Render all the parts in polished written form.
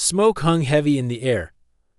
Smoke hung heavy in the air.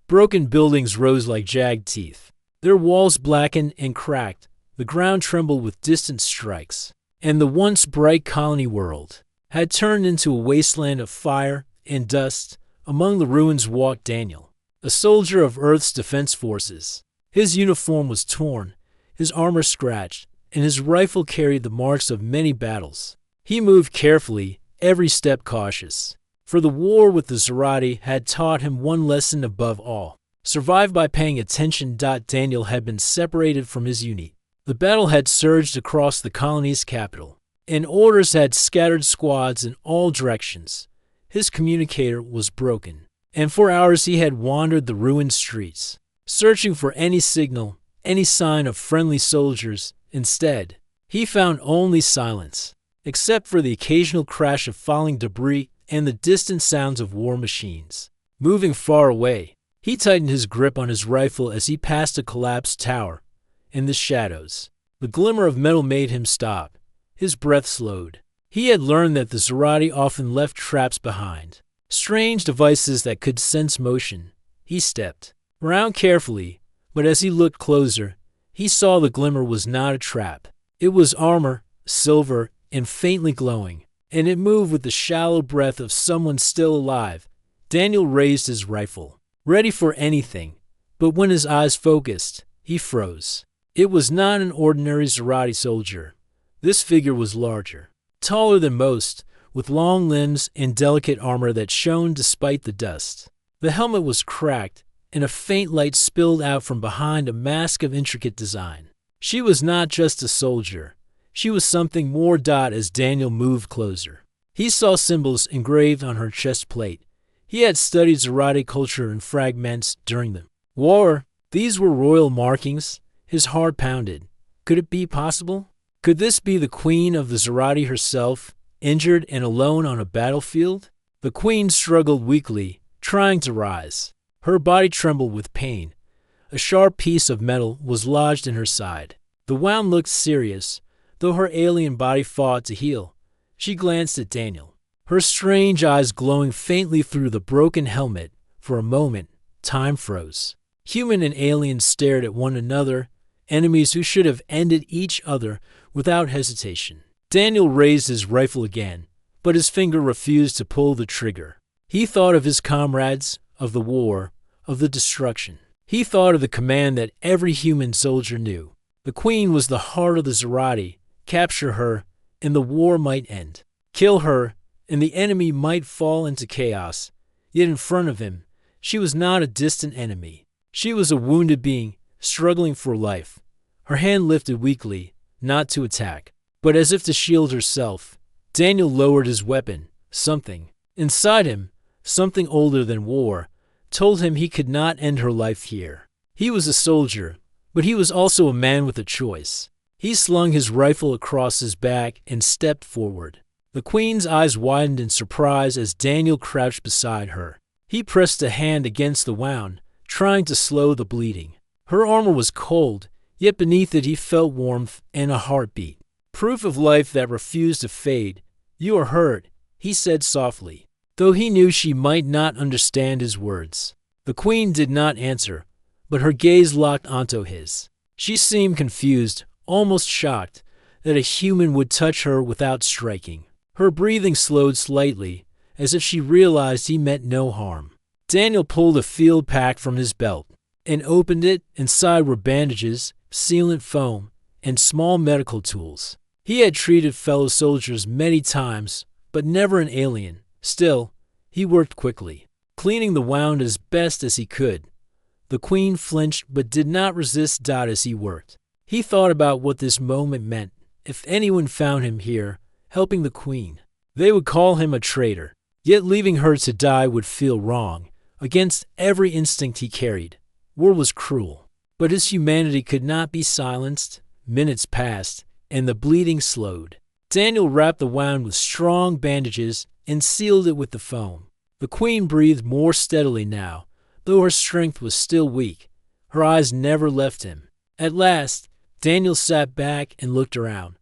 Broken buildings rose like jagged teeth. Their walls blackened and cracked. The ground trembled with distant strikes. And the once bright colony world had turned into a wasteland of fire and dust. Among the ruins walked Daniel, a soldier of Earth's defense forces. His uniform was torn, his armor scratched, and his rifle carried the marks of many battles. He moved carefully, every step cautious. For the war with the Zerati had taught him one lesson above all: survive by paying attention. Daniel had been separated from his unit. The battle had surged across the colony's capital, and orders had scattered squads in all directions. His communicator was broken, and for hours he had wandered the ruined streets, searching for any signal, any sign of friendly soldiers. Instead, he found only silence, except for the occasional crash of falling debris and the distant sounds of war machines moving far away. He tightened his grip on his rifle as he passed a collapsed tower. In the shadows, the glimmer of metal made him stop. His breath slowed. He had learned that the Zerati often left traps behind, strange devices that could sense motion. He stepped around carefully, but as he looked closer, he saw the glimmer was not a trap. It was armor, silver, and faintly glowing, and it moved with the shallow breath of someone still alive. Daniel raised his rifle, ready for anything, but when his eyes focused, he froze. It was not an ordinary Zerati soldier. This figure was larger, taller than most, with long limbs and delicate armor that shone despite the dust. The helmet was cracked, and a faint light spilled out from behind a mask of intricate design. She was not just a soldier. She was something more. As Daniel moved closer, he saw symbols engraved on her chest plate. He had studied Zerati culture in fragments during the war. These were royal markings. His heart pounded. Could it be possible? Could this be the queen of the Zerati herself, injured and alone on a battlefield? The queen struggled weakly, trying to rise. Her body trembled with pain. A sharp piece of metal was lodged in her side. The wound looked serious, though her alien body fought to heal. She glanced at Daniel, her strange eyes glowing faintly through the broken helmet. For a moment, time froze. Human and alien stared at one another, enemies who should have ended each other without hesitation. Daniel raised his rifle again, but his finger refused to pull the trigger. He thought of his comrades, of the war, of the destruction. He thought of the command that every human soldier knew. The queen was the heart of the Zerati. Capture her, and the war might end. Kill her, and the enemy might fall into chaos. Yet in front of him, she was not a distant enemy. She was a wounded being, struggling for life. Her hand lifted weakly, not to attack, but as if to shield herself. Daniel lowered his weapon. Something inside him, something older than war, told him he could not end her life here. He was a soldier, but he was also a man with a choice. He slung his rifle across his back and stepped forward. The queen's eyes widened in surprise as Daniel crouched beside her. He pressed a hand against the wound, trying to slow the bleeding. Her armor was cold, yet beneath it he felt warmth and a heartbeat. Proof of life that refused to fade. "You are hurt," he said softly, though he knew she might not understand his words. The queen did not answer, but her gaze locked onto his. She seemed confused, almost shocked, that a human would touch her without striking. Her breathing slowed slightly, as if she realized he meant no harm. Daniel pulled a field pack from his belt and opened it. Inside were bandages, sealant foam, and small medical tools. He had treated fellow soldiers many times, but never an alien. Still, he worked quickly, cleaning the wound as best as he could. The queen flinched but did not resist. As he worked, he thought about what this moment meant. If anyone found him here, helping the queen, they would call him a traitor. Yet leaving her to die would feel wrong, against every instinct he carried. War was cruel, but his humanity could not be silenced. Minutes passed, and the bleeding slowed. Daniel wrapped the wound with strong bandages and sealed it with the foam. The queen breathed more steadily now, though her strength was still weak. Her eyes never left him. At last, Daniel sat back and looked around.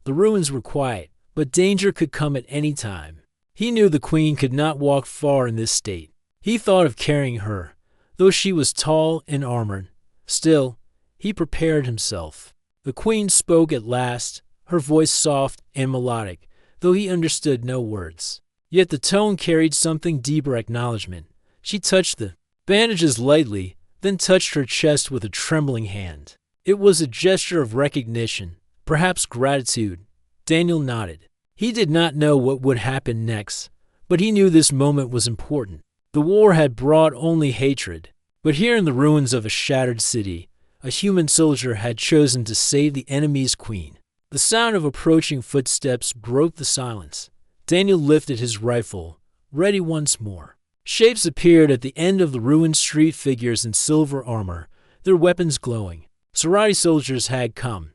The ruins were quiet, but danger could come at any time. He knew the queen could not walk far in this state. He thought of carrying her, though she was tall and armored. Still, he prepared himself. The queen spoke at last, her voice soft and melodic, though he understood no words. Yet the tone carried something deeper acknowledgement. She touched the bandages lightly, then touched her chest with a trembling hand. It was a gesture of recognition, perhaps gratitude. Daniel nodded. He did not know what would happen next, but he knew this moment was important. The war had brought only hatred, but here in the ruins of a shattered city, a human soldier had chosen to save the enemy's queen. The sound of approaching footsteps broke the silence. Daniel lifted his rifle, ready once more. Shapes appeared at the end of the ruined street, figures in silver armor, their weapons glowing. Zarati soldiers had come.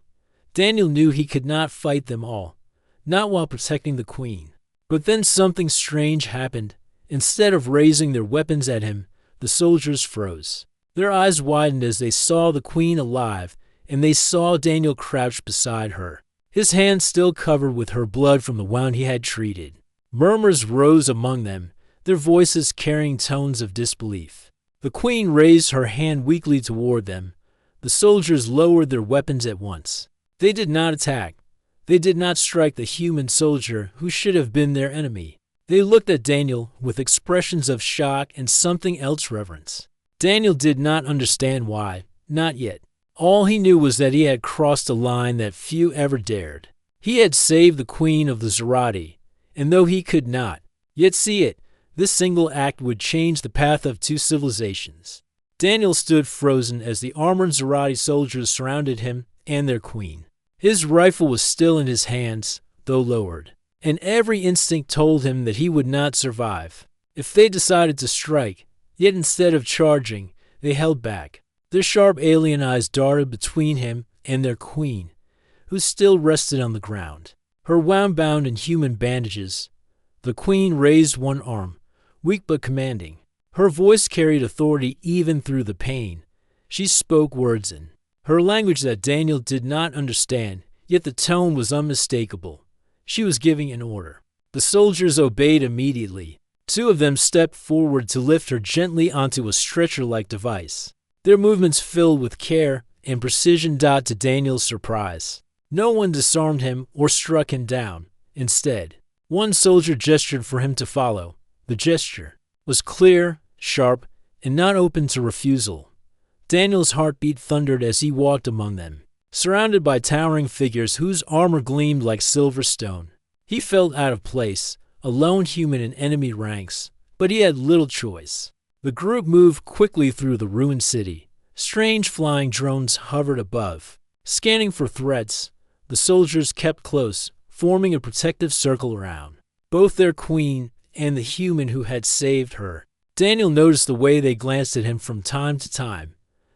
Daniel knew he could not fight them all, not while protecting the queen. But then something strange happened. Instead of raising their weapons at him, the soldiers froze. Their eyes widened as they saw the queen alive, and they saw Daniel crouched beside her, his hands still covered with her blood from the wound he had treated. Murmurs rose among them, their voices carrying tones of disbelief. The queen raised her hand weakly toward them. The soldiers lowered their weapons at once. They did not attack. They did not strike the human soldier who should have been their enemy. They looked at Daniel with expressions of shock and something else reverence. Daniel did not understand why, not yet. All he knew was that he had crossed a line that few ever dared. He had saved the queen of the Zarati, and though he could not yet see it, this single act would change the path of two civilizations. Daniel stood frozen as the armored Zarati soldiers surrounded him and their queen. His rifle was still in his hands, though lowered, and every instinct told him that he would not survive. If they decided to strike, yet instead of charging, they held back. Their sharp alien eyes darted between him and their queen, who still rested on the ground, her wound bound in human bandages. The queen raised one arm, weak but commanding. Her voice carried authority even through the pain. She spoke words in her language that Daniel did not understand, yet the tone was unmistakable. She was giving an order. The soldiers obeyed immediately. Two of them stepped forward to lift her gently onto a stretcher-like device, their movements filled with care and precision. To Daniel's surprise, no one disarmed him or struck him down. Instead, one soldier gestured for him to follow. The gesture was clear, sharp, and not open to refusal. Daniel's heartbeat thundered as he walked among them, surrounded by towering figures whose armor gleamed like silver stone. He felt out of place, a lone human in enemy ranks, but he had little choice. The group moved quickly through the ruined city. Strange flying drones hovered above, scanning for threats. The soldiers kept close, forming a protective circle around both their queen and the human who had saved her. Daniel noticed the way they glanced at him from time to time.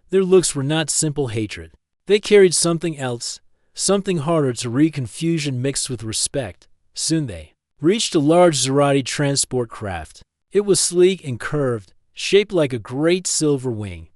Their looks were not simple hatred. They carried something else, something harder to read, confusion mixed with respect. Soon they reached a large Zarati transport craft. It was sleek and curved, shaped like a great silver wing.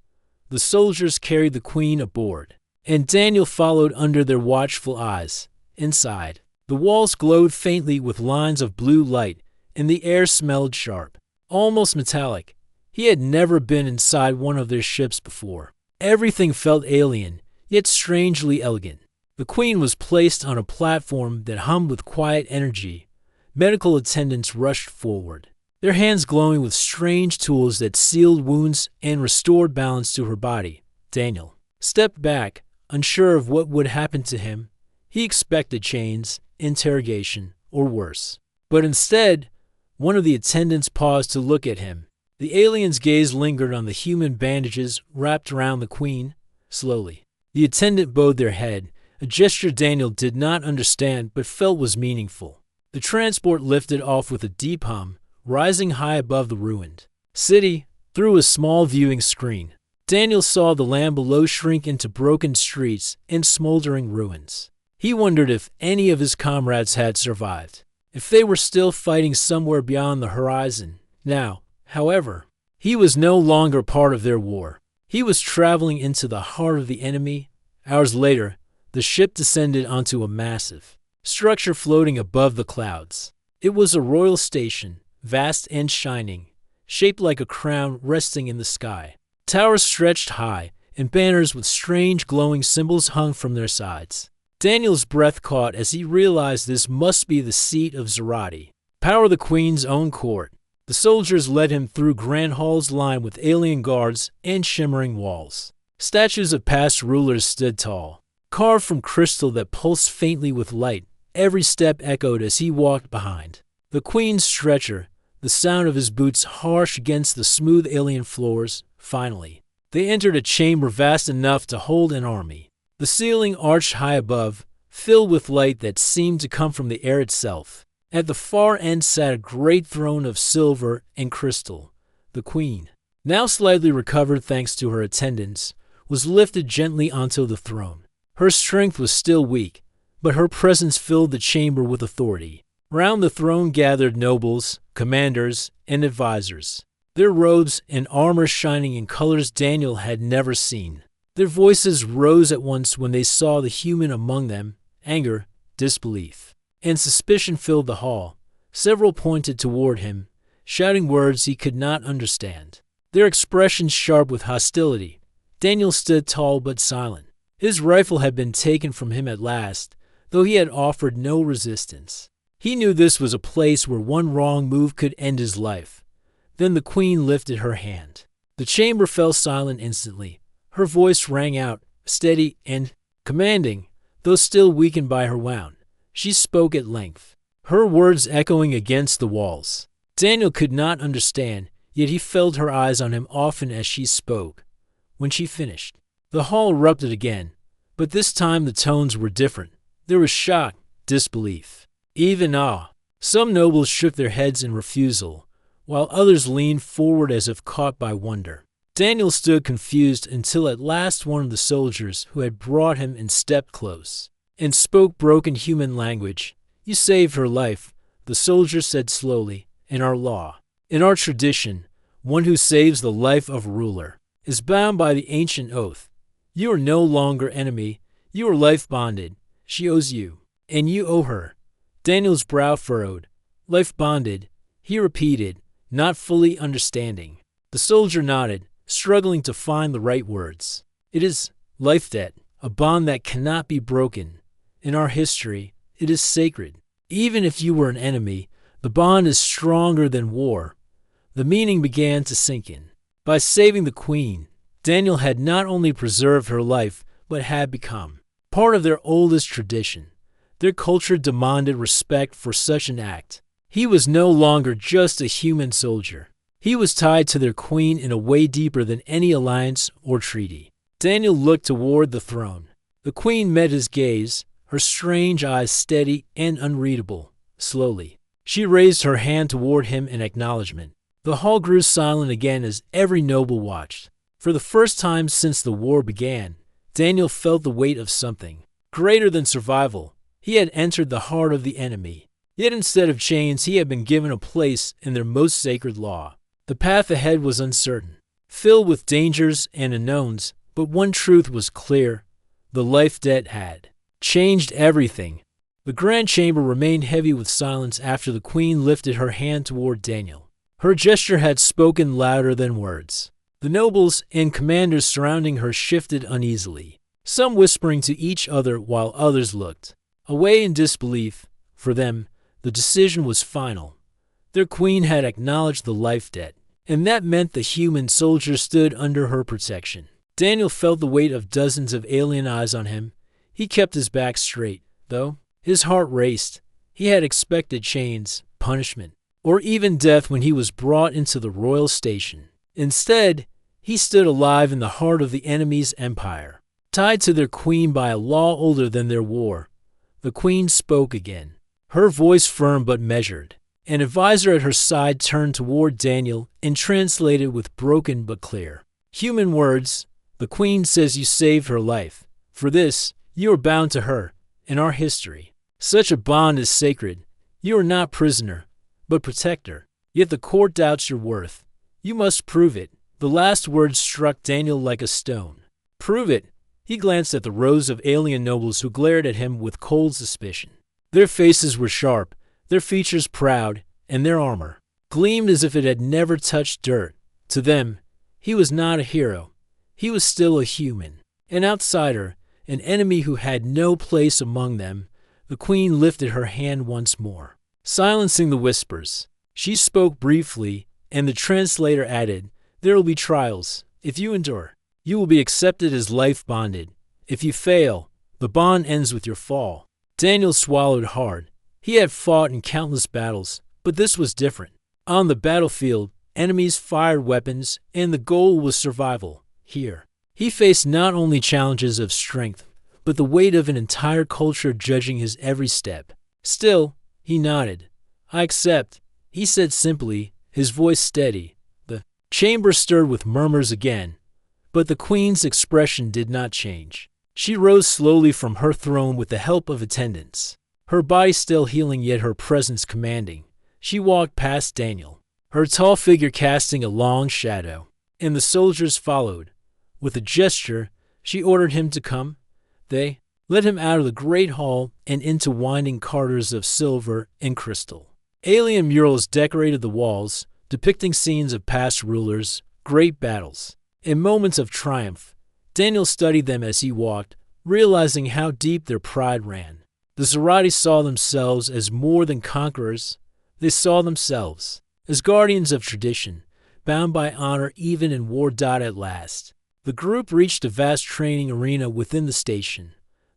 The soldiers carried the queen aboard, and Daniel followed under their watchful eyes. Inside, the walls glowed faintly with lines of blue light, and the air smelled sharp, almost metallic. He had never been inside one of their ships before. Everything felt alien, yet strangely elegant. The queen was placed on a platform that hummed with quiet energy. Medical attendants rushed forward, their hands glowing with strange tools that sealed wounds and restored balance to her body. Daniel stepped back, unsure of what would happen to him. He expected chains, interrogation, or worse. But instead, one of the attendants paused to look at him. The alien's gaze lingered on the human bandages wrapped around the queen. Slowly, the attendant bowed their head, a gesture Daniel did not understand but felt was meaningful. The transport lifted off with a deep hum, rising high above the ruined city. Through a small viewing screen, Daniel saw the land below shrink into broken streets and smoldering ruins. He wondered if any of his comrades had survived, if they were still fighting somewhere beyond the horizon. Now, however, he was no longer part of their war. He was traveling into the heart of the enemy. Hours later, the ship descended onto a massive structure floating above the clouds. It was a royal station, vast and shining, shaped like a crown resting in the sky. Towers stretched high, and banners with strange glowing symbols hung from their sides. Daniel's breath caught as he realized this must be the seat of Zarati, power the Queen's own court. The soldiers led him through grand halls lined with alien guards and shimmering walls. Statues of past rulers stood tall, carved from crystal that pulsed faintly with light. Every step echoed as he walked behind the Queen's stretcher, the sound of his boots harsh against the smooth alien floors. Finally, they entered a chamber vast enough to hold an army. The ceiling arched high above, filled with light that seemed to come from the air itself. At the far end sat a great throne of silver and crystal. The Queen, now slightly recovered thanks to her attendants, was lifted gently onto the throne. Her strength was still weak, but her presence filled the chamber with authority. Round the throne gathered nobles, commanders, and advisors, their robes and armor shining in colors Daniel had never seen. Their voices rose at once when they saw the human among them. Anger, disbelief, and suspicion filled the hall. Several pointed toward him, shouting words he could not understand, their expressions sharp with hostility. Daniel stood tall but silent. His rifle had been taken from him at last, though he had offered no resistance. He knew this was a place where one wrong move could end his life. Then the Queen lifted her hand. The chamber fell silent instantly. Her voice rang out, steady and commanding, though still weakened by her wound. She spoke at length, her words echoing against the walls. Daniel could not understand, yet he felt her eyes on him often as she spoke. When she finished, the hall erupted again, but this time the tones were different. There was shock, disbelief, even awe. Some nobles shook their heads in refusal, while others leaned forward as if caught by wonder. Daniel stood confused until at last one of the soldiers who had brought him in stepped close and spoke broken human language. "You saved her life," the soldier said slowly. "In our law, in our tradition, one who saves the life of a ruler is bound by the ancient oath. You are no longer enemy. You are life bonded. She owes you, and you owe her." Daniel's brow furrowed. "Life bonded," he repeated, not fully understanding. The soldier nodded, struggling to find the right words. "It is life debt, a bond that cannot be broken. In our history, it is sacred. Even if you were an enemy, the bond is stronger than war." The meaning began to sink in. By saving the Queen, Daniel had not only preserved her life, but had become part of their oldest tradition. Their culture demanded respect for such an act. He was no longer just a human soldier. He was tied to their Queen in a way deeper than any alliance or treaty. Daniel looked toward the throne. The Queen met his gaze, her strange eyes steady and unreadable. Slowly, she raised her hand toward him in acknowledgement. The hall grew silent again as every noble watched. For the first time since the war began, Daniel felt the weight of something greater than survival. He had entered the heart of the enemy. Yet instead of chains, he had been given a place in their most sacred law. The path ahead was uncertain, filled with dangers and unknowns, but one truth was clear. The life debt had changed everything. The grand chamber remained heavy with silence after the Queen lifted her hand toward Daniel. Her gesture had spoken louder than words. The nobles and commanders surrounding her shifted uneasily, some whispering to each other while others looked away in disbelief. For them, the decision was final. Their Queen had acknowledged the life debt, and that meant the human soldier stood under her protection. Daniel felt the weight of dozens of alien eyes on him. He kept his back straight, though. His heart raced. He had expected chains, punishment, or even death when he was brought into the royal station. Instead, he stood alive in the heart of the enemy's empire, tied to their Queen by a law older than their war. The Queen spoke again, her voice firm but measured. An advisor at her side turned toward Daniel and translated with broken but clear human words. "The Queen says you saved her life. For this, you are bound to her. In our history, such a bond is sacred. You are not prisoner, but protector. Yet the court doubts your worth. You must prove it." The last words struck Daniel like a stone. "Prove it." He glanced at the rows of alien nobles who glared at him with cold suspicion. Their faces were sharp, their features proud, and their armor gleamed as if it had never touched dirt. To them, he was not a hero. He was still a human, an outsider, an enemy who had no place among them. The queen lifted her hand once more, silencing the whispers. She spoke briefly, and the translator added, "There will be trials. If you endure, you will be accepted as life-bonded. If you fail, the bond ends with your fall." Daniel swallowed hard. He had fought in countless battles, but this was different. On the battlefield, enemies fired weapons, and the goal was survival. Here, he faced not only challenges of strength, but the weight of an entire culture judging his every step. Still, he nodded. "I accept," he said simply, his voice steady. The chamber stirred with murmurs again, but the queen's expression did not change. She rose slowly from her throne with the help of attendants, her body still healing yet her presence commanding. She walked past Daniel, her tall figure casting a long shadow, and the soldiers followed. With a gesture, she ordered him to come. They led him out of the great hall and into winding corridors of silver and crystal. Alien murals decorated the walls, depicting scenes of past rulers, great battles, and moments of triumph. Daniel studied them as he walked, realizing how deep their pride ran. The Zorati saw themselves as more than conquerors. They saw themselves as guardians of tradition, bound by honor even in war. At last, the group reached a vast training arena within the station.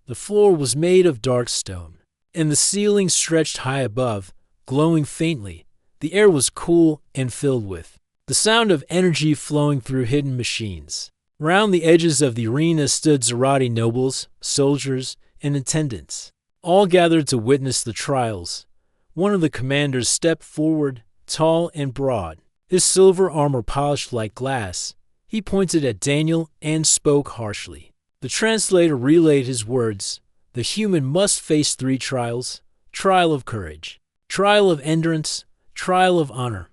The floor was made of dark stone, and the ceiling stretched high above, glowing faintly. The air was cool and filled with the sound of energy flowing through hidden machines. Round the edges of the arena stood Zorati nobles, soldiers, and attendants, all gathered to witness the trials. One of the commanders stepped forward, tall and broad, his silver armor polished like glass. He pointed at Daniel and spoke harshly. The translator relayed his words. "The human must face 3 trials: trial of courage, trial of endurance, trial of honor.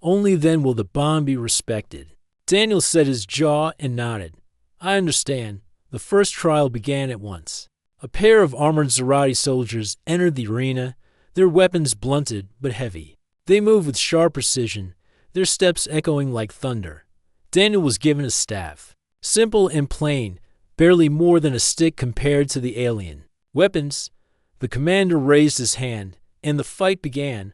Only then will the bond be respected." Daniel set his jaw and nodded. "I understand." The first trial began at once. A pair of armored Zorati soldiers entered the arena, their weapons blunted but heavy. They moved with sharp precision, their steps echoing like thunder. Daniel was given a staff, simple and plain, barely more than a stick compared to the alien weapons. The commander raised his hand, and the fight began.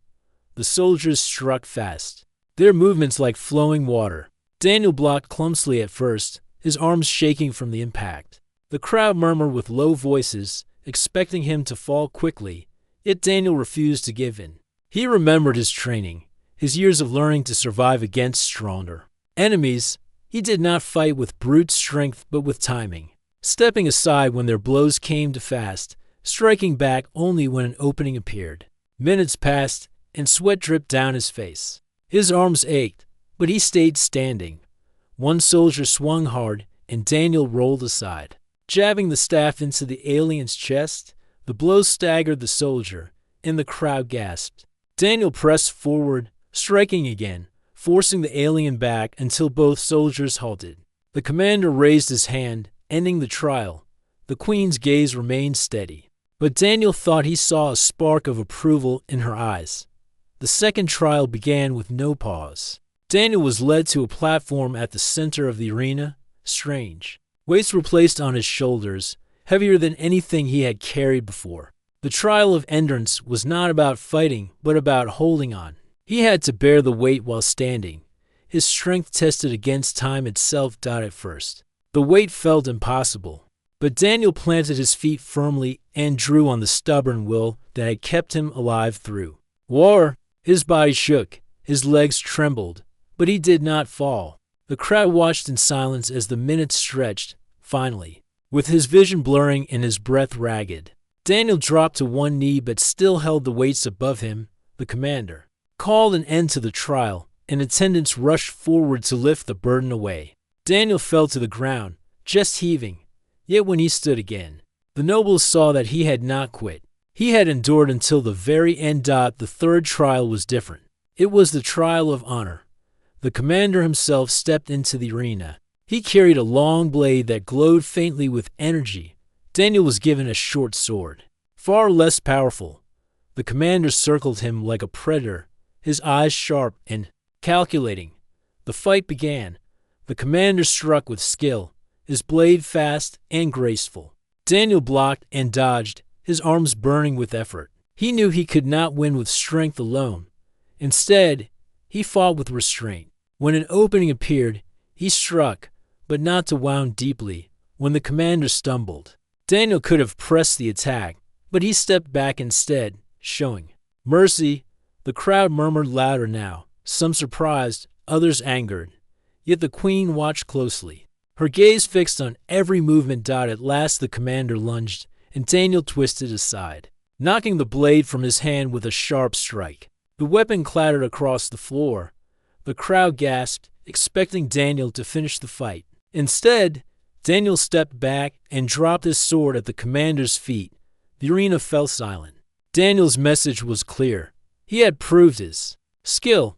The soldiers struck fast, their movements like flowing water. Daniel blocked clumsily at first, his arms shaking from the impact. The crowd murmured with low voices, expecting him to fall quickly, yet Daniel refused to give in. He remembered his training, his years of learning to survive against stronger enemies. He did not fight with brute strength but with timing, stepping aside when their blows came too fast, striking back only when an opening appeared. Minutes passed, and sweat dripped down his face. His arms ached, but he stayed standing. One soldier swung hard, and Daniel rolled aside, jabbing the staff into the alien's chest. The blow staggered the soldier, and the crowd gasped. Daniel pressed forward, striking again, forcing the alien back until both soldiers halted. The commander raised his hand, ending the trial. The queen's gaze remained steady, but Daniel thought he saw a spark of approval in her eyes. The second trial began with no pause. Daniel was led to a platform at the center of the arena. Strange weights were placed on his shoulders, heavier than anything he had carried before. The trial of endurance was not about fighting, but about holding on. He had to bear the weight while standing, his strength tested against time itself. At first, the weight felt impossible, but Daniel planted his feet firmly and drew on the stubborn will that had kept him alive through war. His body shook, his legs trembled, but he did not fall. The crowd watched in silence as the minutes stretched. Finally, with his vision blurring and his breath ragged, Daniel dropped to one knee but still held the weights above him. The commander called an end to the trial, and attendants rushed forward to lift the burden away. Daniel fell to the ground, just heaving. Yet when he stood again, the nobles saw that he had not quit. He had endured until the very end. The third trial was different. It was the trial of honor. The commander himself stepped into the arena. He carried a long blade that glowed faintly with energy. Daniel was given a short sword, far less powerful. The commander circled him like a predator, his eyes sharp and calculating. The fight began. The commander struck with skill, his blade fast and graceful. Daniel blocked and dodged, his arms burning with effort. He knew he could not win with strength alone. Instead, he fought with restraint. When an opening appeared, he struck, but not to wound deeply. When the commander stumbled, Daniel could have pressed the attack, but he stepped back instead, showing mercy. The crowd murmured louder now, some surprised, others angered. Yet the queen watched closely, her gaze fixed on every movement. At last the commander lunged, and Daniel twisted aside, knocking the blade from his hand with a sharp strike. The weapon clattered across the floor. The crowd gasped, expecting Daniel to finish the fight. Instead, Daniel stepped back and dropped his sword at the commander's feet. The arena fell silent. Daniel's message was clear. He had proved his skill,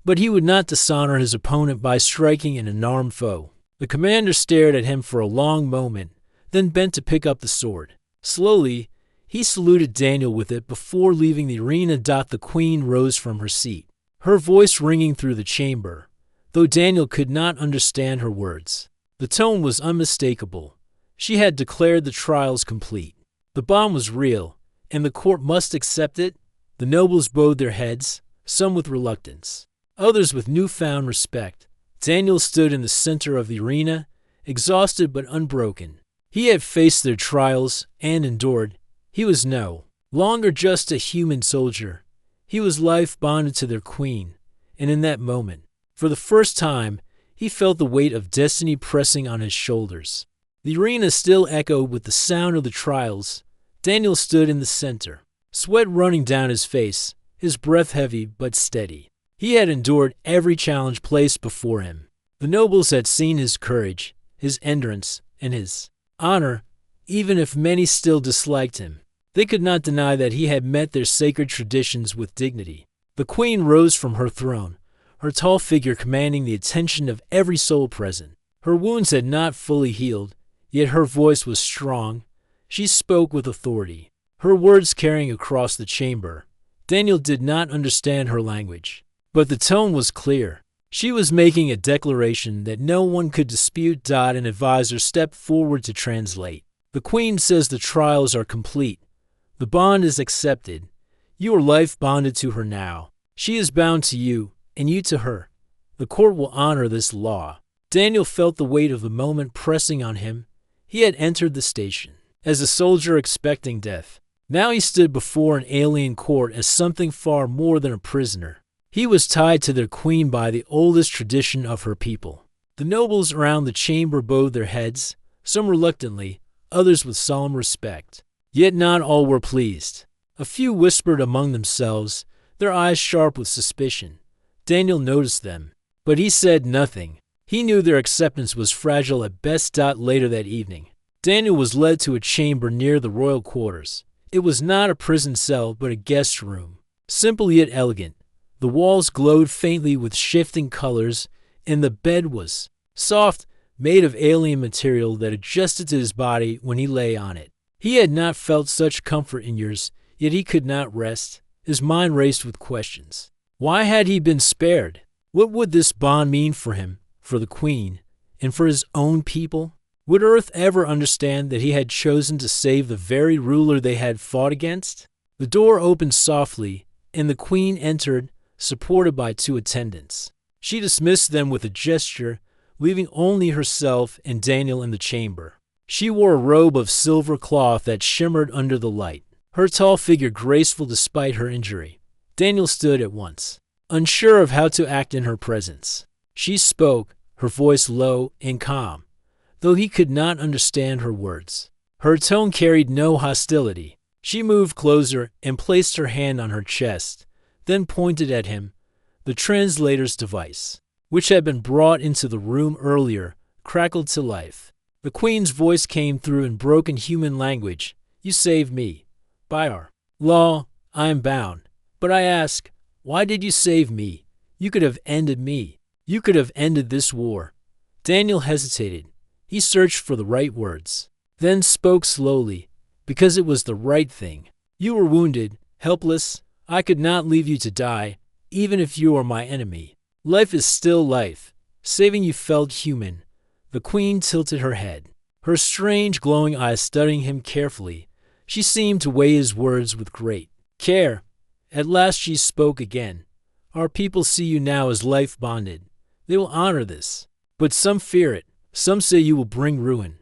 but he would not dishonor his opponent by striking an unarmed foe. The commander stared at him for a long moment, then bent to pick up the sword. Slowly, he saluted Daniel with it before leaving the arena. The queen rose from her seat, her voice ringing through the chamber, though Daniel could not understand her words. The tone was unmistakable. She had declared the trials complete. The bond was real, and the court must accept it. The nobles bowed their heads, some with reluctance, others with newfound respect. Daniel stood in the center of the arena, exhausted but unbroken. He had faced their trials and endured. He was no longer just a human soldier. He was life bonded to their queen, and in that moment, for the first time, he felt the weight of destiny pressing on his shoulders. The arena still echoed with the sound of the trials. Daniel stood in the center, sweat running down his face, his breath heavy but steady. He had endured every challenge placed before him. The nobles had seen his courage, his endurance, and his honor, even if many still disliked him. They could not deny that he had met their sacred traditions with dignity. The queen rose from her throne, her tall figure commanding the attention of every soul present. Her wounds had not fully healed, yet her voice was strong. She spoke with authority, her words carrying across the chamber. Daniel did not understand her language, but the tone was clear. She was making a declaration that no one could dispute. An advisor stepped forward to translate. The queen says the trials are complete. The bond is accepted. You are life bonded to her now. She is bound to you, and you to her. The court will honor this law. Daniel felt the weight of the moment pressing on him. He had entered the station as a soldier expecting death. Now he stood before an alien court as something far more than a prisoner. He was tied to their queen by the oldest tradition of her people. The nobles around the chamber bowed their heads, some reluctantly, others with solemn respect. Yet not all were pleased. A few whispered among themselves, their eyes sharp with suspicion. Daniel noticed them, but he said nothing. He knew their acceptance was fragile at best. Later that evening, Daniel was led to a chamber near the royal quarters. It was not a prison cell, but a guest room, simple yet elegant. The walls glowed faintly with shifting colors, and the bed was soft, made of alien material that adjusted to his body when he lay on it. He had not felt such comfort in years, yet he could not rest. His mind raced with questions. Why had he been spared? What would this bond mean for him, for the queen, and for his own people? Would Earth ever understand that he had chosen to save the very ruler they had fought against? The door opened softly, and the queen entered, supported by two attendants. She dismissed them with a gesture, leaving only herself and Daniel in the chamber. She wore a robe of silver cloth that shimmered under the light, her tall figure graceful despite her injury. Daniel stood at once, unsure of how to act in her presence. She spoke, her voice low and calm, though he could not understand her words. Her tone carried no hostility. She moved closer and placed her hand on her chest, then pointed at him. The translator's device, which had been brought into the room earlier, crackled to life. The queen's voice came through in broken human language. You saved me. By our law, I am bound. But I ask, why did you save me? You could have ended me. You could have ended this war. Daniel hesitated. He searched for the right words, then spoke slowly, because it was the right thing. You were wounded, helpless. I could not leave you to die. even if you are my enemy. Life is still life. Saving you felt human. The queen tilted her head, her strange glowing eyes studying him carefully. She seemed to weigh his words with great care. At last she spoke again. Our people see you now as life bonded. They will honor this. But some fear it. Some say you will bring ruin.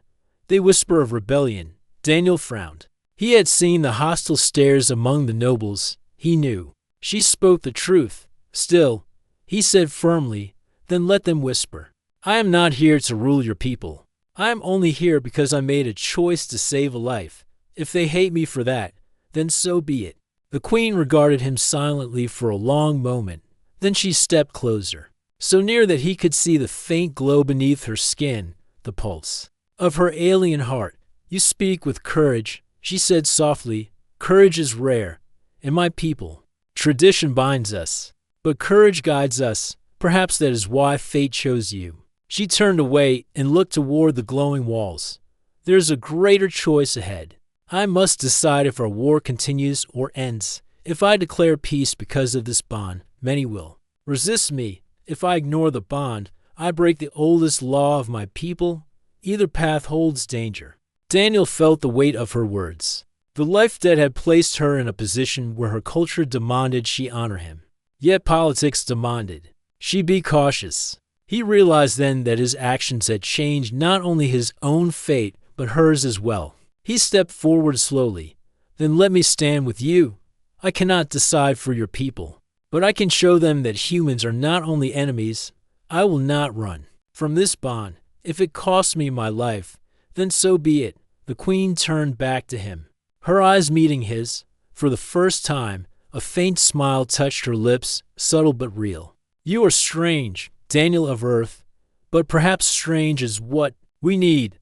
They whisper of rebellion. Daniel frowned. He had seen the hostile stares among the nobles. He knew. She spoke the truth. Still, he said firmly, then let them whisper. I am not here to rule your people. I am only here because I made a choice to save a life. If they hate me for that, then so be it. The queen regarded him silently for a long moment. Then she stepped closer, so near that he could see the faint glow beneath her skin, the pulse of her alien heart. You speak with courage, she said softly. Courage is rare, and my people. Tradition binds us, but courage guides us. Perhaps that is why fate chose you. She turned away and looked toward the glowing walls. There's a greater choice ahead. I must decide if our war continues or ends. If I declare peace because of this bond, many will resist me. If I ignore the bond, I break the oldest law of my people. Either path holds danger. Daniel felt the weight of her words. The life debt had placed her in a position where her culture demanded she honor him. Yet politics demanded she be cautious. He realized then that his actions had changed not only his own fate, but hers as well. He stepped forward slowly. Then let me stand with you. I cannot decide for your people, but I can show them that humans are not only enemies. I will not run from this bond. If it costs me my life, then so be it. The queen turned back to him, her eyes meeting his. For the first time, a faint smile touched her lips, subtle but real. You are strange, Daniel of Earth, but perhaps strange is what we need.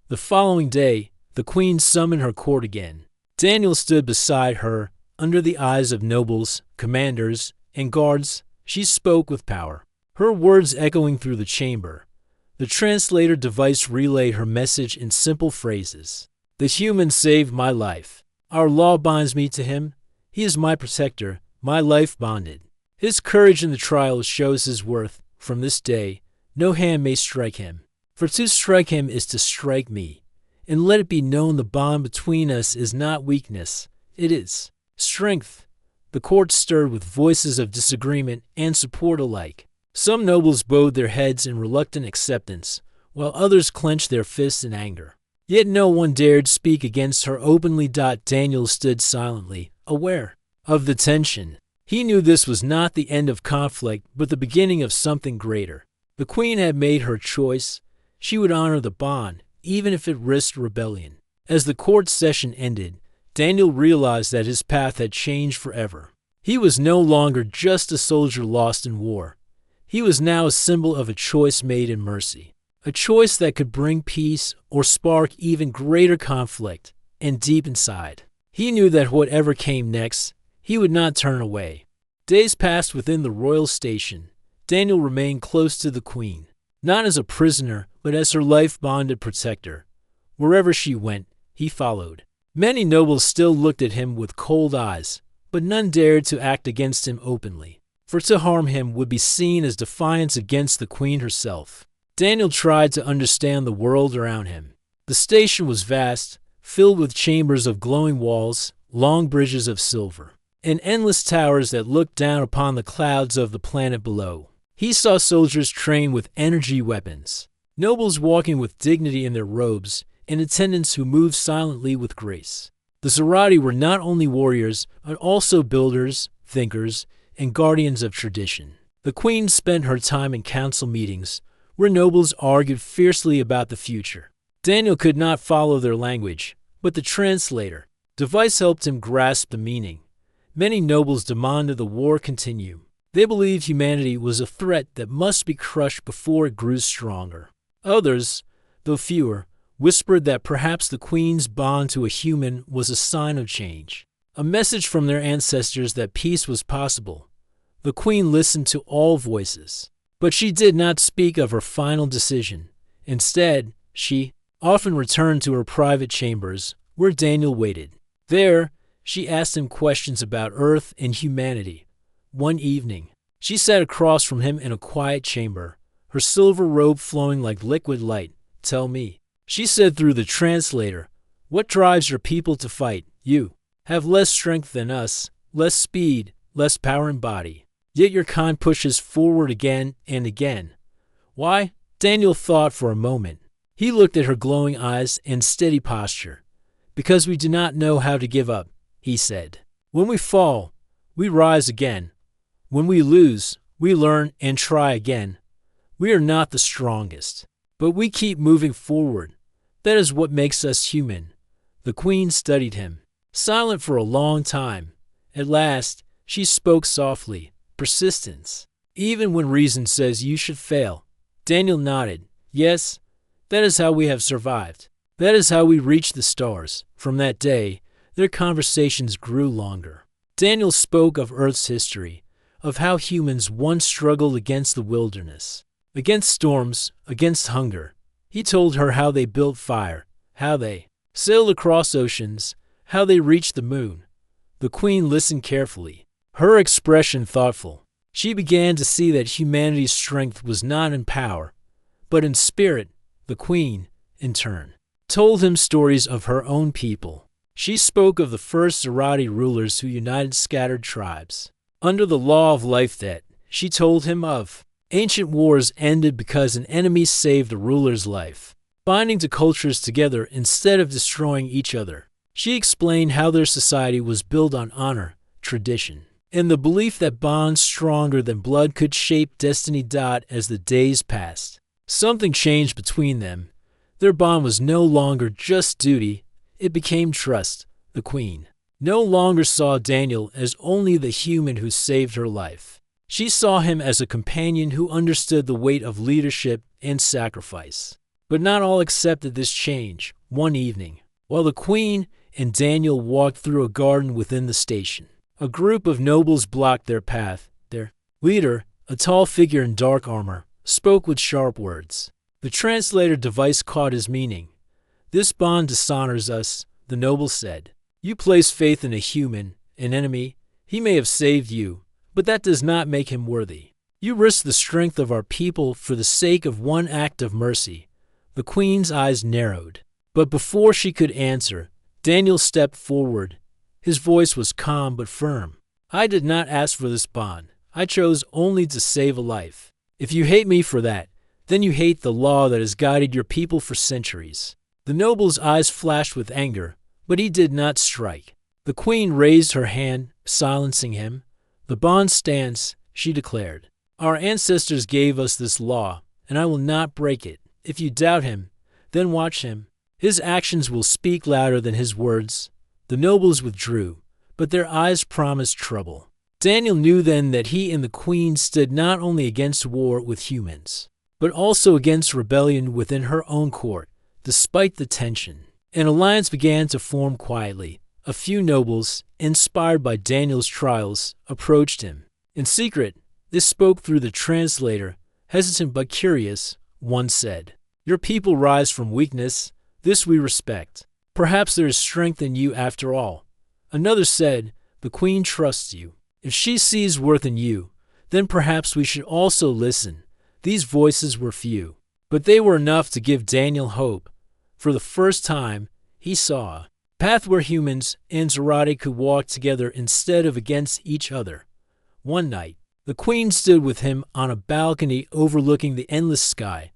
The following day, the queen summoned her court again. Daniel stood beside her, under the eyes of nobles, commanders, and guards. She spoke with power, her words echoing through the chamber. The translator device relayed her message in simple phrases. The human saved my life. Our law binds me to him. He is my protector, my life bonded. His courage in the trial shows his worth. From this day, no hand may strike him. For to strike him is to strike me. And let it be known the bond between us is not weakness. It is strength. The court stirred with voices of disagreement and support alike. Some nobles bowed their heads in reluctant acceptance, while others clenched their fists in anger. Yet no one dared speak against her openly. Daniel stood silently, aware of the tension. He knew this was not the end of conflict, but the beginning of something greater. The queen had made her choice. She would honor the bond, even if it risked rebellion. As the court session ended, Daniel realized that his path had changed forever. He was no longer just a soldier lost in war. He was now a symbol of a choice made in mercy, a choice that could bring peace or spark even greater conflict. And deep inside, he knew that whatever came next, he would not turn away. Days passed within the royal station. Daniel remained close to the queen, not as a prisoner, but as her life-bonded protector. Wherever she went, he followed. Many nobles still looked at him with cold eyes, but none dared to act against him openly, for to harm him would be seen as defiance against the queen herself. Daniel tried to understand the world around him. The station was vast, filled with chambers of glowing walls, long bridges of silver, and endless towers that looked down upon the clouds of the planet below. He saw soldiers trained with energy weapons, nobles walking with dignity in their robes, and attendants who moved silently with grace. The Zarati were not only warriors, but also builders, thinkers, and guardians of tradition. The queen spent her time in council meetings, where nobles argued fiercely about the future. Daniel could not follow their language, but the translator device helped him grasp the meaning. Many nobles demanded the war continue. They believed humanity was a threat that must be crushed before it grew stronger. Others, though fewer, whispered that perhaps the queen's bond to a human was a sign of change, a message from their ancestors that peace was possible. The queen listened to all voices, but she did not speak of her final decision. Instead, she often returned to her private chambers, where Daniel waited. There, she asked him questions about Earth and humanity. One evening, She sat across from him in a quiet chamber, her silver robe flowing like liquid light. "Tell me," she said through the translator, "what drives your people to fight? You have less strength than us, less speed, less power in body. Yet your kind pushes forward again and again. Why?" Daniel thought for a moment. He looked at her glowing eyes and steady posture. "Because we do not know how to give up," he said. "When we fall, we rise again. When we lose, we learn and try again. We are not the strongest, but we keep moving forward. That is what makes us human." The queen studied him, silent for a long time. At last, she spoke softly. "Persistence. Even when reason says you should fail." Daniel nodded. "Yes, that is how we have survived. That is how we reached the stars." From that day, their conversations grew longer. Daniel spoke of Earth's history, of how humans once struggled against the wilderness, against storms, against hunger. He told her how they built fire, how they sailed across oceans, how they reached the moon. The queen listened carefully, her expression thoughtful. She began to see that humanity's strength was not in power, but in spirit. The queen, in turn, told him stories of her own people. She spoke of the first Zarati rulers who united scattered tribes under the law of life. That she told him of ancient wars ended because an enemy saved the ruler's life, binding two cultures together instead of destroying each other. She explained how their society was built on honor, tradition, and the belief that bonds stronger than blood could shape destiny. As the days passed, something changed between them. Their bond was no longer just duty, it became trust. The queen no longer saw Daniel as only the human who saved her life. She saw him as a companion who understood the weight of leadership and sacrifice. But not all accepted this change. One evening, while the queen and Daniel walked through a garden within the station, a group of nobles blocked their path. Their leader, a tall figure in dark armor, spoke with sharp words. The translator device caught his meaning. "This bond dishonors us," the noble said. "You place faith in a human, an enemy. He may have saved you, but that does not make him worthy. You risk the strength of our people for the sake of one act of mercy." The queen's eyes narrowed, but before she could answer, Daniel stepped forward. His voice was calm but firm. "I did not ask for this bond. I chose only to save a life. If you hate me for that, then you hate the law that has guided your people for centuries." The noble's eyes flashed with anger, but he did not strike. The queen raised her hand, silencing him. "The bond stands," she declared. "Our ancestors gave us this law, and I will not break it. If you doubt him, then watch him. His actions will speak louder than his words." The nobles withdrew, but their eyes promised trouble. Daniel knew then that he and the queen stood not only against war with humans, but also against rebellion within her own court. Despite the tension, an alliance began to form quietly. A few nobles, inspired by Daniel's trials, approached him. In secret, they spoke through the translator. Hesitant but curious, one said, "Your people rise from weakness. This we respect. Perhaps there is strength in you after all." Another said, "The queen trusts you. If she sees worth in you, then perhaps we should also listen." These voices were few, but they were enough to give Daniel hope. For the first time, he saw a path where humans and Zarati could walk together instead of against each other. One night, the queen stood with him on a balcony overlooking the endless sky.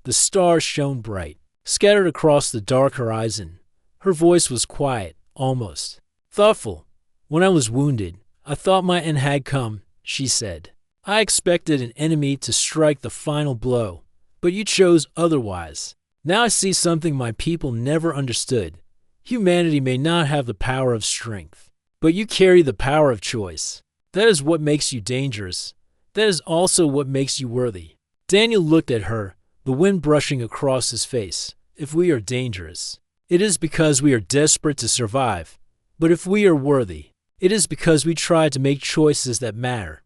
The stars shone bright, scattered across the dark horizon. Her voice was quiet, almost thoughtful. "When I was wounded, I thought my end had come," she said. "I expected an enemy to strike the final blow, but you chose otherwise. Now I see something my people never understood. Humanity may not have the power of strength, but you carry the power of choice. That is what makes you dangerous. That is also what makes you worthy." Daniel looked at her, the wind brushing across his face. "If we are dangerous, it is because we are desperate to survive. But if we are worthy, it is because we try to make choices that matter.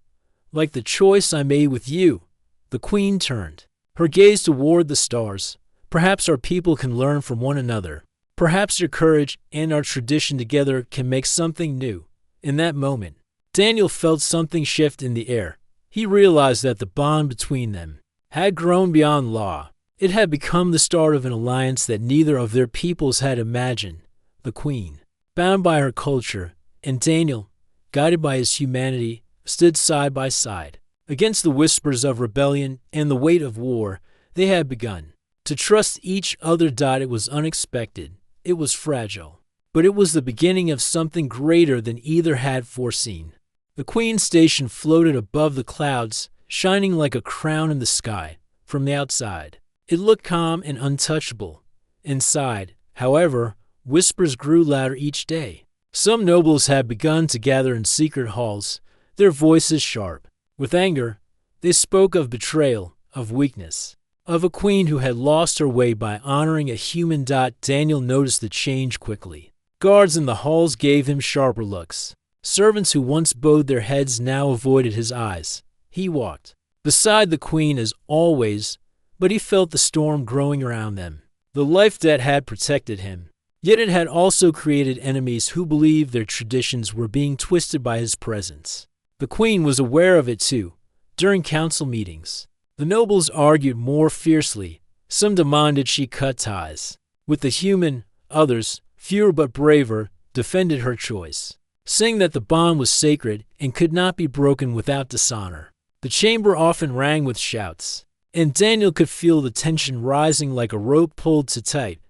Like the choice I made with you." The queen turned, her gaze toward the stars. "Perhaps our people can learn from one another. Perhaps your courage and our tradition together can make something new." In that moment, Daniel felt something shift in the air. He realized that the bond between them had grown beyond law. It had become the start of an alliance that neither of their peoples had imagined. The Queen, bound by her culture, and Daniel, guided by his humanity, stood side by side. Against the whispers of rebellion and the weight of war, they had begun to trust each other. It was unexpected, it was fragile, but it was the beginning of something greater than either had foreseen. The Queen's station floated above the clouds, shining like a crown in the sky. From the outside, it looked calm and untouchable. Inside, however, whispers grew louder each day. Some nobles had begun to gather in secret halls, their voices sharp. With anger, they spoke of betrayal, of weakness, of a queen who had lost her way by honoring a human. Daniel noticed the change quickly. Guards in the halls gave him sharper looks. Servants who once bowed their heads now avoided his eyes. He walked beside the Queen as always, but he felt the storm growing around them. The life debt had protected him, yet it had also created enemies who believed their traditions were being twisted by his presence. The Queen was aware of it too. During council meetings, the nobles argued more fiercely. Some demanded she cut ties with the human, others, fewer but braver, defended her choice, saying that the bond was sacred and could not be broken without dishonor. The chamber often rang with shouts, and Daniel could feel the tension rising like a rope pulled too tight.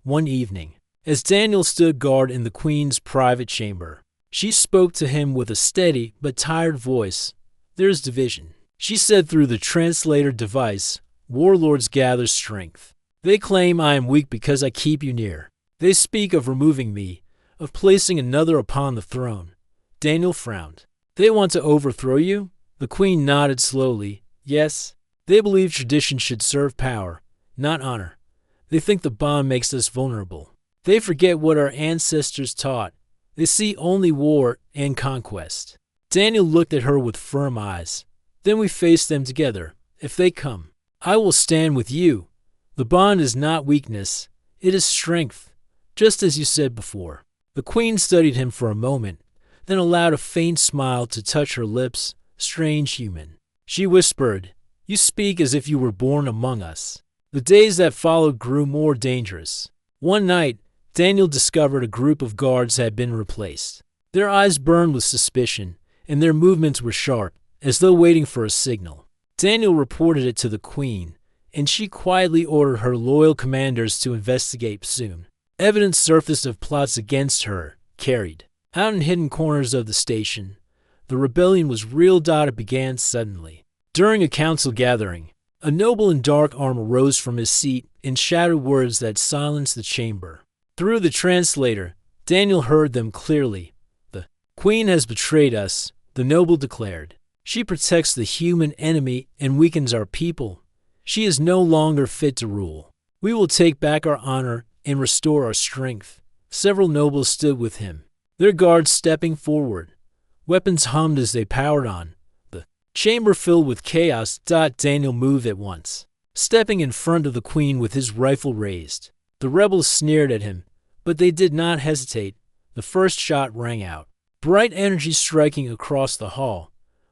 One evening, as Daniel stood guard in the Queen's private chamber, she spoke to him with a steady but tired voice. "There's division," she said through the translator device. "Warlords gather strength. They claim I am weak because I keep you near. They speak of removing me, of placing another upon the throne." Daniel frowned. "They want to overthrow you?" The Queen nodded slowly. "Yes. They believe tradition should serve power, not honor. They think the bond makes us vulnerable. They forget what our ancestors taught. They see only war and conquest." Daniel looked at her with firm eyes. "Then we face them together. If they come, I will stand with you. The bond is not weakness. It is strength, just as you said before." The Queen studied him for a moment, then allowed a faint smile to touch her lips. "Strange human," she whispered. "You speak as if you were born among us." The days that followed grew more dangerous. One night, Daniel discovered a group of guards had been replaced. Their eyes burned with suspicion, and their movements were sharp, as though waiting for a signal. Daniel reported it to the Queen, and she quietly ordered her loyal commanders to investigate soon. Evidence surfaced of plots against her, carried out in hidden corners of the station. The rebellion was real. It began suddenly. During a council gathering, a noble in dark armor rose from his seat and shouted words that silenced the chamber. Through the translator, Daniel heard them clearly. "The Queen has betrayed us," the noble declared. "She protects the human enemy and weakens our people. She is no longer fit to rule. We will take back our honor and restore our strength." Several nobles stood with him, their guards stepping forward. Weapons hummed as they powered on. The chamber filled with chaos. Daniel moved at once, stepping in front of the Queen with his rifle raised. The rebels sneered at him, but they did not hesitate. The first shot rang out, bright energy striking across the hall.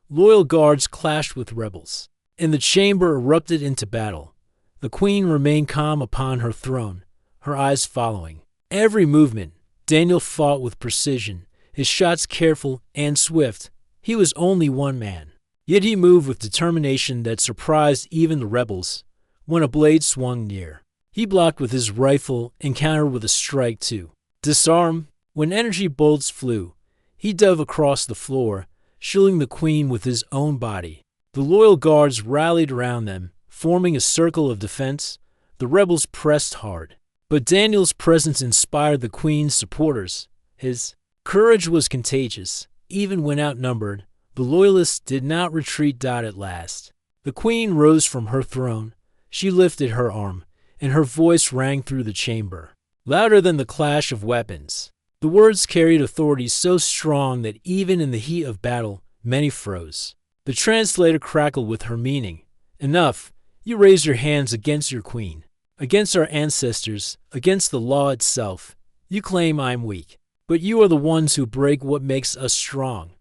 Loyal guards clashed with rebels, and the chamber erupted into battle. The Queen remained calm upon her throne, her eyes following every movement. Daniel fought with precision, his shots careful and swift. He was only one man, yet he moved with determination that surprised even the rebels. When a blade swung near, he blocked with his rifle and countered with a strike to disarm. When energy bolts flew, he dove across the floor, shielding the Queen with his own body. The loyal guards rallied around them, forming a circle of defense. The rebels pressed hard, but Daniel's presence inspired the Queen's supporters. His courage was contagious. Even when outnumbered, the loyalists did not retreat. At last, the Queen rose from her throne. She lifted her arm, and her voice rang through the chamber, louder than the clash of weapons. The words carried authority so strong that even in the heat of battle, many froze. The translator crackled with her meaning. "Enough! You raise your hands against your Queen, against our ancestors, against the law itself. You claim I am weak, but you are the ones who break what makes us strong.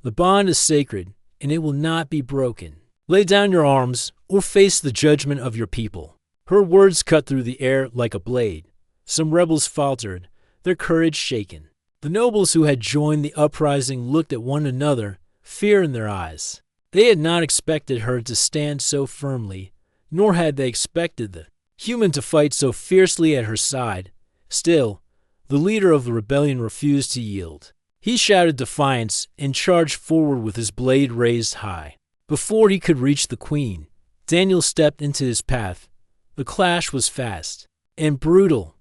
The bond is sacred. and it will not be broken. Lay down your arms or face the judgment of your people." Her words cut through the air like a blade. Some rebels faltered, their courage shaken. The nobles who had joined the uprising looked at one another, fear in their eyes. They had not expected her to stand so firmly, nor had they expected the human to fight so fiercely at her side. Still, the leader of the rebellion refused to yield. He shouted defiance and charged forward with his blade raised high. Before he could reach the queen, Daniel stepped into his path. The clash was fast and brutal.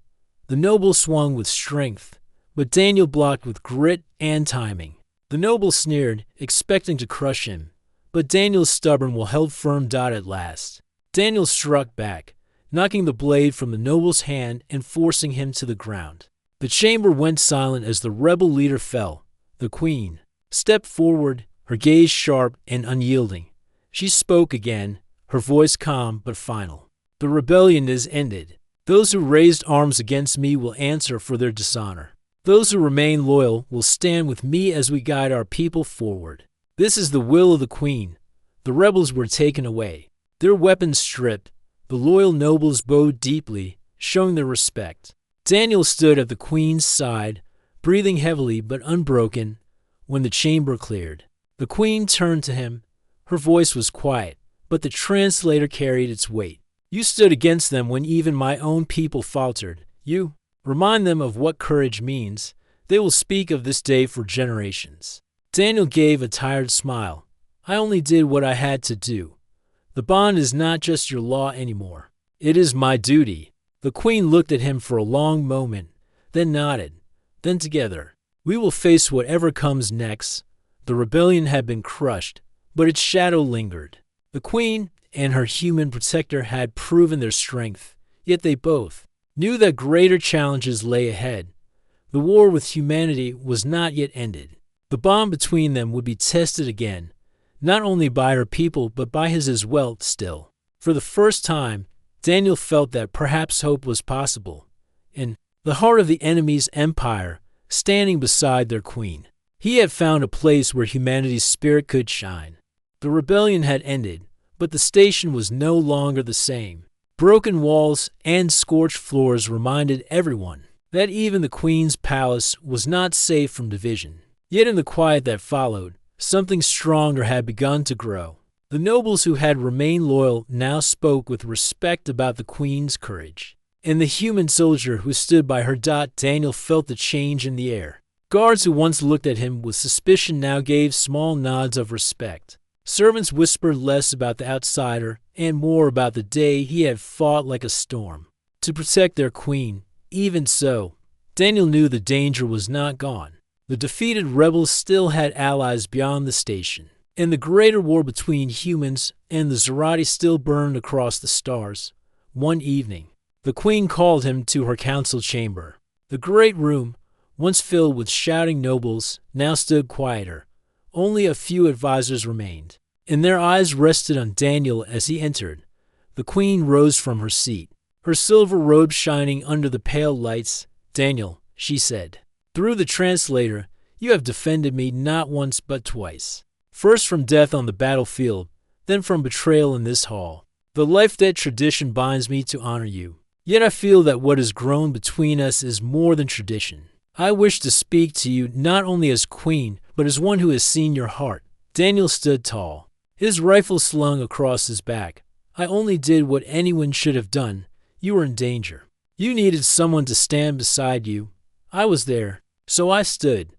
The noble swung with strength, but Daniel blocked with grit and timing. The noble sneered, expecting to crush him, but Daniel's stubborn will held firm at last. Daniel struck back, knocking the blade from the noble's hand and forcing him to the ground. The chamber went silent as the rebel leader fell. The queen stepped forward, her gaze sharp and unyielding. She spoke again, her voice calm but final. "The rebellion is ended. Those who raised arms against me will answer for their dishonor. Those who remain loyal will stand with me as we guide our people forward. This is the will of the queen." The rebels were taken away, their weapons stripped. The loyal nobles bowed deeply, showing their respect. Daniel stood at the queen's side, breathing heavily but unbroken, when the chamber cleared. The queen turned to him. Her voice was quiet, but the translator carried its weight. "You stood against them when even my own people faltered. You remind them of what courage means. They will speak of this day for generations." Daniel gave a tired smile. "I only did what I had to do. The bond is not just your law anymore. It is my duty." The queen looked at him for a long moment, then nodded. Then together, "We will face whatever comes next." The rebellion had been crushed, but its shadow lingered. The queen and her human protector had proven their strength, yet they both knew that greater challenges lay ahead. The war with humanity was not yet ended. The bond between them would be tested again, not only by her people but by his as well still. For the first time, Daniel felt that perhaps hope was possible. In the heart of the enemy's empire, standing beside their queen, he had found a place where humanity's spirit could shine. The rebellion had ended, but the station was no longer the same. Broken walls and scorched floors reminded everyone that even the queen's palace was not safe from division. Yet in the quiet that followed, something stronger had begun to grow. The nobles who had remained loyal now spoke with respect about the queen's courage. And the human soldier who stood by her, Daniel felt the change in the air. Guards who once looked at him with suspicion now gave small nods of respect. Servants whispered less about the outsider and more about the day he had fought like a storm to protect their queen. Even so, Daniel knew the danger was not gone. The defeated rebels still had allies beyond the station, and the greater war between humans and the Zerati still burned across the stars. One evening, the queen called him to her council chamber. The great room, once filled with shouting nobles, now stood quieter. Only a few advisors remained, and their eyes rested on Daniel as he entered. The queen rose from her seat, her silver robe shining under the pale lights. "Daniel," she said, "through the translator, you have defended me not once but twice. First from death on the battlefield, then from betrayal in this hall. The life-debt tradition binds me to honor you. Yet I feel that what has grown between us is more than tradition. I wish to speak to you not only as queen, but as one who has seen your heart." Daniel stood tall, his rifle slung across his back. "I only did what anyone should have done. You were in danger. You needed someone to stand beside you. I was there, so I stood."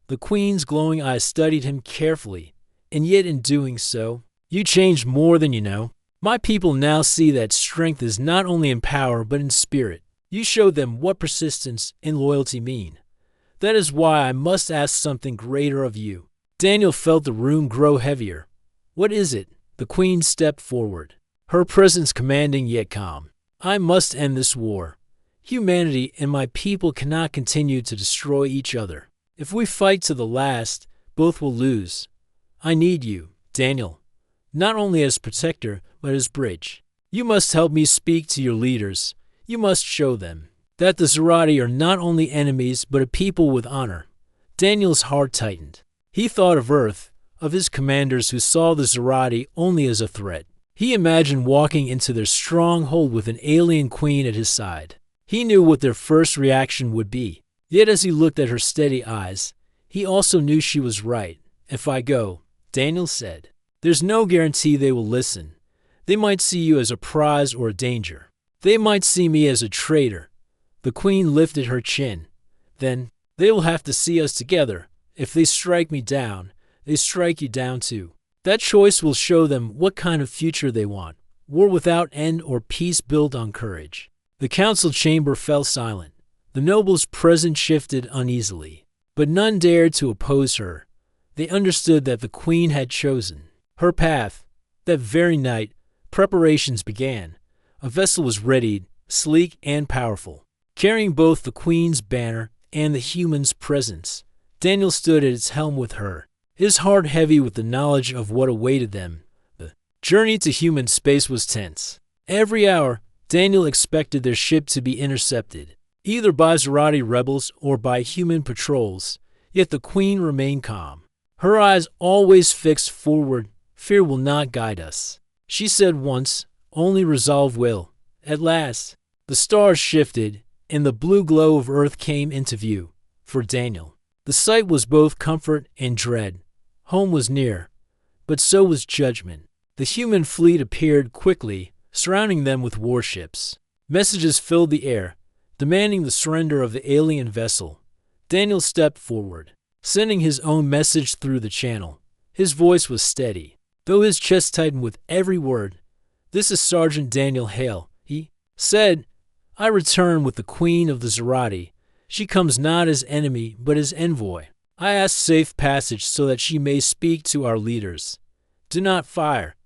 The queen's glowing eyes studied him carefully, and yet in doing so, "You changed more than you know. My people now see that strength is not only in power but in spirit. You showed them what persistence and loyalty mean. That is why I must ask something greater of you." Daniel felt the room grow heavier. "What is it?" The queen stepped forward, her presence commanding yet calm. "I must end this war. Humanity and my people cannot continue to destroy each other. If we fight to the last, both will lose. I need you, Daniel, not only as protector, but as bridge. You must help me speak to your leaders. You must show them that the Zerati are not only enemies, but a people with honor." Daniel's heart tightened. He thought of Earth, of his commanders who saw the Zerati only as a threat. He imagined walking into their stronghold with an alien queen at his side. He knew what their first reaction would be. Yet as he looked at her steady eyes, he also knew she was right. "If I go," Daniel said, "there's no guarantee they will listen. They might see you as a prize or a danger. They might see me as a traitor." The queen lifted her chin. "Then they will have to see us together. If they strike me down, they strike you down too. That choice will show them what kind of future they want, war without end or peace built on courage." The council chamber fell silent. The nobles present shifted uneasily, but none dared to oppose her. They understood that the queen had chosen her path. That very night, preparations began. A vessel was readied, sleek and powerful, carrying both the queen's banner and the humans' presence. Daniel stood at its helm with her, his heart heavy with the knowledge of what awaited them. The journey to human space was tense. Every hour, Daniel expected their ship to be intercepted, either by Zerati rebels or by human patrols. Yet the queen remained calm, her eyes always fixed forward. "Fear will not guide us," she said once, "only resolve will." At last, the stars shifted, and the blue glow of Earth came into view. For Daniel, the sight was both comfort and dread. Home was near, but so was judgment. The human fleet appeared quickly, surrounding them with warships. Messages filled the air, demanding the surrender of the alien vessel. Daniel stepped forward, sending his own message through the channel. His voice was steady, though his chest tightened with every word. "This is Sergeant Daniel Hale," he said. "I return with the Queen of the Zerati. She comes not as enemy, but as envoy. I ask safe passage so that she may speak to our leaders. Do not fire.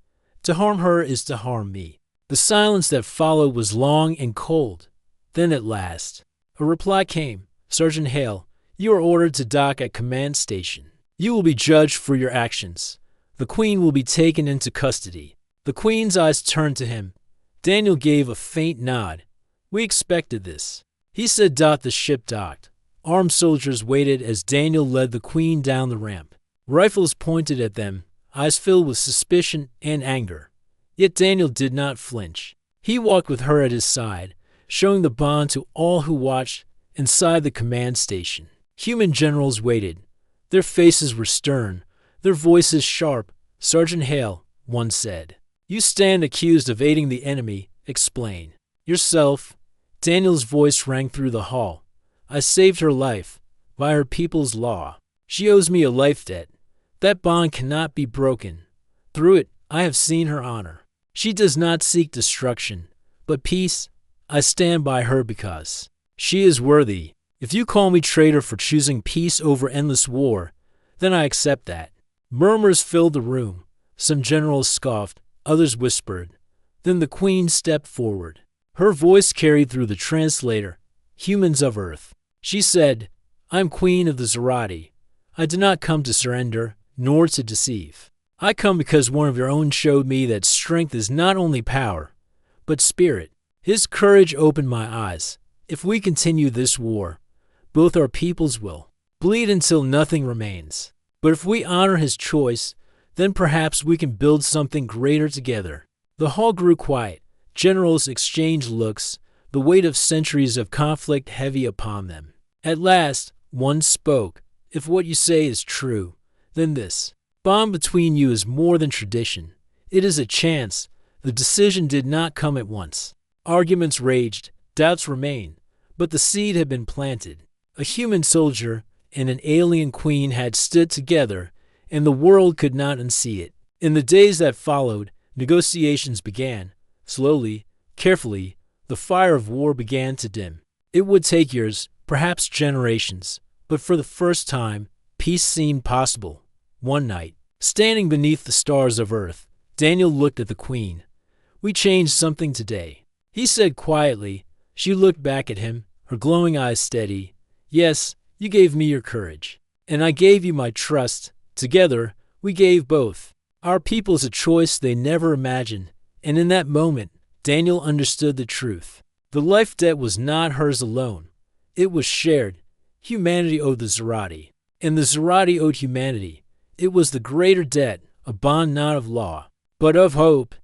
To harm her is to harm me." The silence that followed was long and cold. Then at last, a reply came. "Sergeant Hale, you are ordered to dock at command station. You will be judged for your actions. The queen will be taken into custody." The queen's eyes turned to him. Daniel gave a faint nod. "We expected this," he said. The ship docked. Armed soldiers waited as Daniel led the queen down the ramp. Rifles pointed at them, eyes filled with suspicion and anger. Yet Daniel did not flinch. He walked with her at his side, showing the bond to all who watched inside the command station. Human generals waited. Their faces were stern, their voices sharp. "Sergeant Hale," one said, "you stand accused of aiding the enemy. Explain yourself." Daniel's voice rang through the hall. "I saved her life, by her people's law. She owes me a life debt. That bond cannot be broken. Through it, I have seen her honor. She does not seek destruction, but peace. I stand by her because she is worthy. If you call me traitor for choosing peace over endless war, then I accept that." Murmurs filled the room. Some generals scoffed, others whispered. Then the queen stepped forward. Her voice carried through the translator. "Humans of Earth," she said, "I am queen of the Zerati. I did not come to surrender, nor to deceive. I come because one of your own showed me that strength is not only power, but spirit. His courage opened my eyes. If we continue this war, both our peoples will bleed until nothing remains. But if we honor his choice, then perhaps we can build something greater together." The hall grew quiet. Generals exchanged looks, the weight of centuries of conflict heavy upon them. At last, one spoke. "If what you say is true, then this bond between you is more than tradition. It is a chance. The decision did not come at once. Arguments raged, doubts remained, but the seed had been planted. A human soldier and an alien queen had stood together, and the world could not unsee it. In the days that followed, negotiations began. Slowly, carefully, the fire of war began to dim. It would take years, perhaps generations, but for the first time, peace seemed possible. One night, standing beneath the stars of Earth, Daniel looked at the queen. "We changed something today," he said quietly. She looked back at him, her glowing eyes steady. "Yes, you gave me your courage, and I gave you my trust. Together, we gave both our peoples a choice they never imagined." And in that moment, Daniel understood the truth. The life debt was not hers alone. It was shared. Humanity owed the Zerati, and the Zerati owed humanity. It was the greater debt, a bond not of law, but of hope,